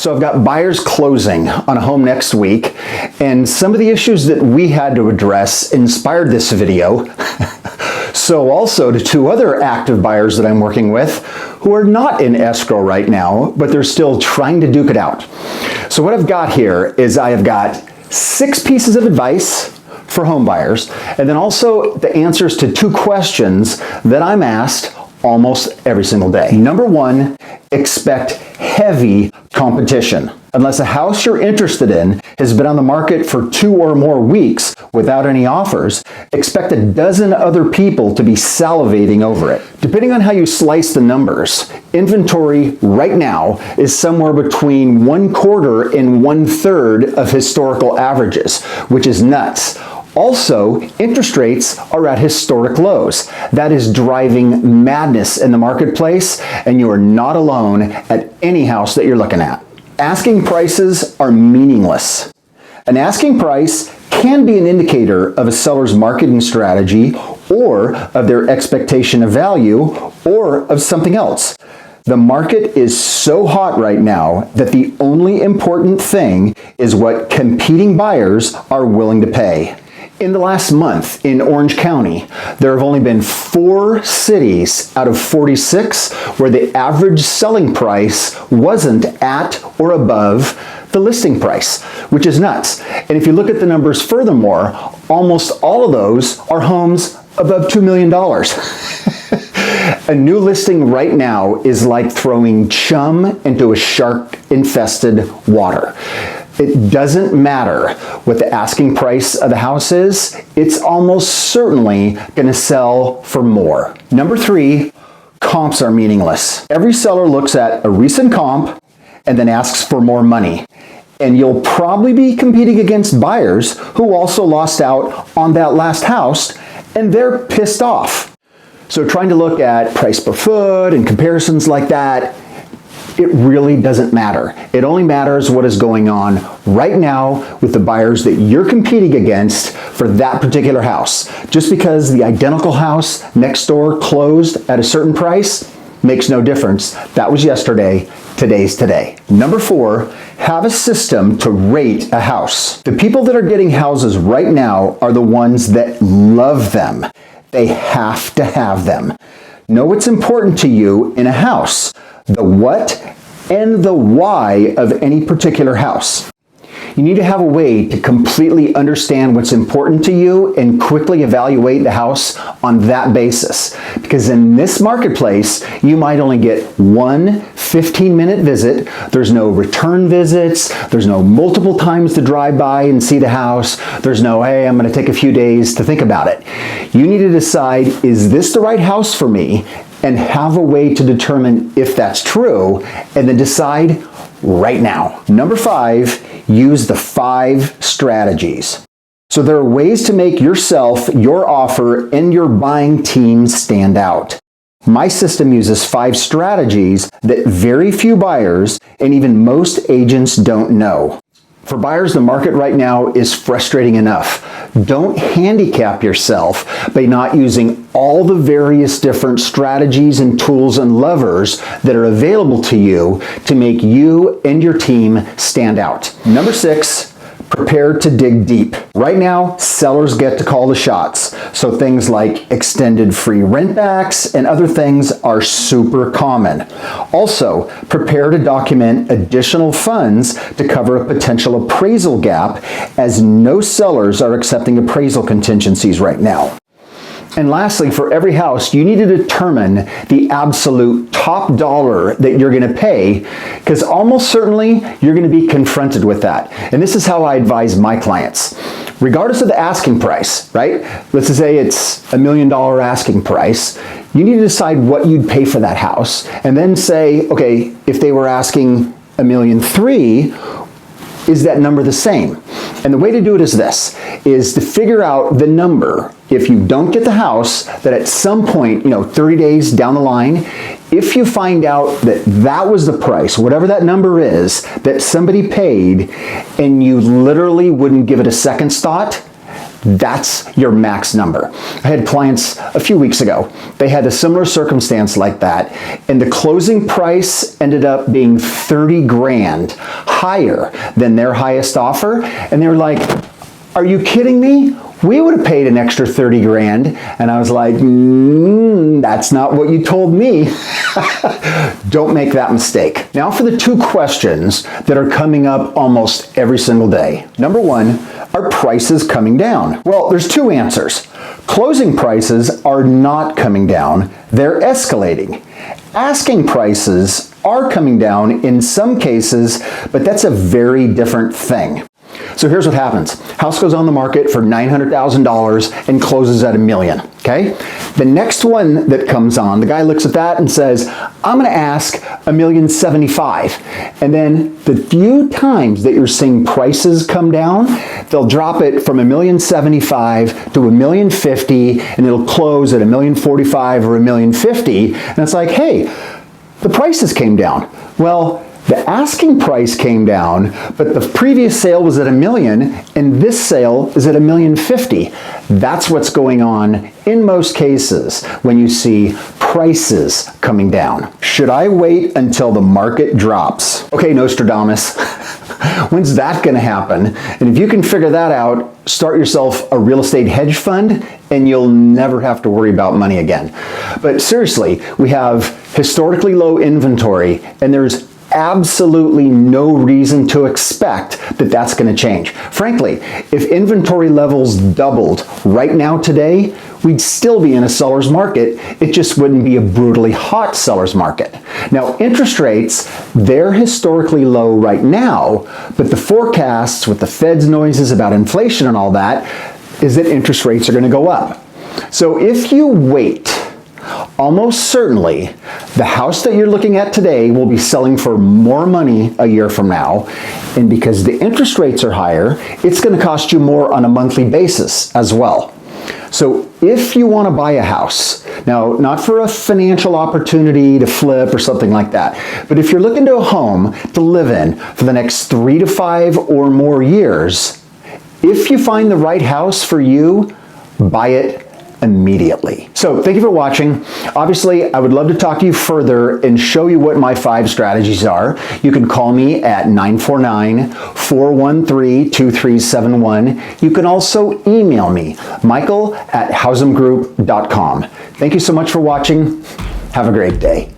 So I've got buyers closing on a home next week, and some of the issues that we had to address inspired this video. So also to two other active buyers that I'm working with who are not in escrow right now, but they're still trying to duke it out. So what I've got here is I have got 6 pieces of advice for home buyers, and then also the answers to 2 questions that I'm asked almost every single day. Number 1, expect heavy competition. Unless a house you're interested in has been on the market for 2 or more weeks without any offers, expect a dozen other people to be salivating over it. Depending on how you slice the numbers, inventory right now is somewhere between 1/4 and 1/3 of historical averages, which is nuts. Also, interest rates are at historic lows. That is driving madness in the marketplace, and you are not alone at any house that you're looking at. Asking prices are meaningless. An asking price can be an indicator of a seller's marketing strategy or of their expectation of value or of something else. The market is so hot right now that the only important thing is what competing buyers are willing to pay. In the last month in Orange County, there have only been 4 cities out of 46 where the average selling price wasn't at or above the listing price, which is nuts. And if you look at the numbers furthermore, almost all of those are homes above $2 million. A new listing right now is like throwing chum into a shark-infested water. It doesn't matter what the asking price of the house is, it's almost certainly going to sell for more. Number 3, comps are meaningless. Every seller looks at a recent comp and then asks for more money. And you'll probably be competing against buyers who also lost out on that last house, and they're pissed off. So trying to look at price per foot and comparisons like that, it really doesn't matter. It only matters what is going on right now with the buyers that you're competing against for that particular house. Just because the identical house next door closed at a certain price makes no difference. That was yesterday, today's today. Number 4, have a system to rate a house. The people that are getting houses right now are the ones that love them. They have to have them. Know what's important to you in a house, the what and the why of any particular house. You need to have a way to completely understand what's important to you and quickly evaluate the house on that basis. Because in this marketplace, you might only get one 15-minute visit. There's no return visits. There's no multiple times to drive by and see the house. There's no, hey, I'm going to take a few days to think about it. You need to decide, is this the right house for me? And have a way to determine if that's true, and then decide right now. Number 5, use the 5 strategies. So there are ways to make yourself, your offer, and your buying team stand out. My system uses 5 strategies that very few buyers and even most agents don't know. For buyers, the market right now is frustrating enough. Don't handicap yourself by not using all the various different strategies and tools and levers that are available to you to make you and your team stand out. Number 6, prepare to dig deep. Right now, sellers get to call the shots. So things like extended free rent backs and other things are super common. Also, prepare to document additional funds to cover a potential appraisal gap, as no sellers are accepting appraisal contingencies right now. And lastly, for every house, you need to determine the absolute top dollar that you're going to pay, because almost certainly you're going to be confronted with that. And this is how I advise my clients. Regardless of the asking price, right? Let's just say it's $1 million asking price. You need to decide what you'd pay for that house, and then say, okay, if they were asking $1.3 million, is that number the same? And the way to do it is this, is to figure out the number. If you don't get the house, that at some point, 30 days down the line, if you find out that that was the price, whatever that number is, that somebody paid, and you literally wouldn't give it a second thought, That's your max number. I had clients a few weeks ago. They had a similar circumstance like that, and the closing price ended up being 30 grand higher than their highest offer. And they were like, "Are you kidding me? We would have paid an extra 30 grand. And I was like, that's not what you told me. Don't make that mistake. Now for the two questions that are coming up almost every single day. Number one, are prices coming down? Well, there's two answers. Closing prices are not coming down, they're escalating. Asking prices are coming down in some cases, but that's a very different thing. So here's what happens. House goes on the market for $900,000 and closes at $1 million, okay? The next one that comes on, the guy looks at that and says, I'm gonna ask $1,075,000. And then the few times that you're seeing prices come down, they'll drop it from $1,075,000 to $1,050,000, and it'll close at $1,045,000 or $1,050,000. And it's like, hey, the prices came down. Well, the asking price came down, but the previous sale was at $1 million, and this sale is at $1,050,000. That's what's going on in most cases when you see prices coming down. Should I wait until the market drops? Okay, Nostradamus, when's that gonna happen? And if you can figure that out, start yourself a real estate hedge fund and you'll never have to worry about money again. But seriously, we have historically low inventory, and there's absolutely no reason to expect that that's going to change. Frankly, if inventory levels doubled right now today, we'd still be in a seller's market. It just wouldn't be a brutally hot seller's market. Now, interest rates, they're historically low right now, but the forecasts with the Fed's noises about inflation and all that is that interest rates are going to go up. So if you wait, almost certainly, the house that you're looking at today will be selling for more money a year from now. And because the interest rates are higher, it's going to cost you more on a monthly basis as well. So if you want to buy a house, now not for a financial opportunity to flip or something like that, but if you're looking to a home to live in for the next 3 to 5 or more years, if you find the right house for you, buy it immediately. So thank you for watching. Obviously, I would love to talk to you further and show you what my 5 strategies are. You can call me at 949-413-2371. You can also email me, michael@hausamgroup.com. Thank you so much for watching. Have a great day.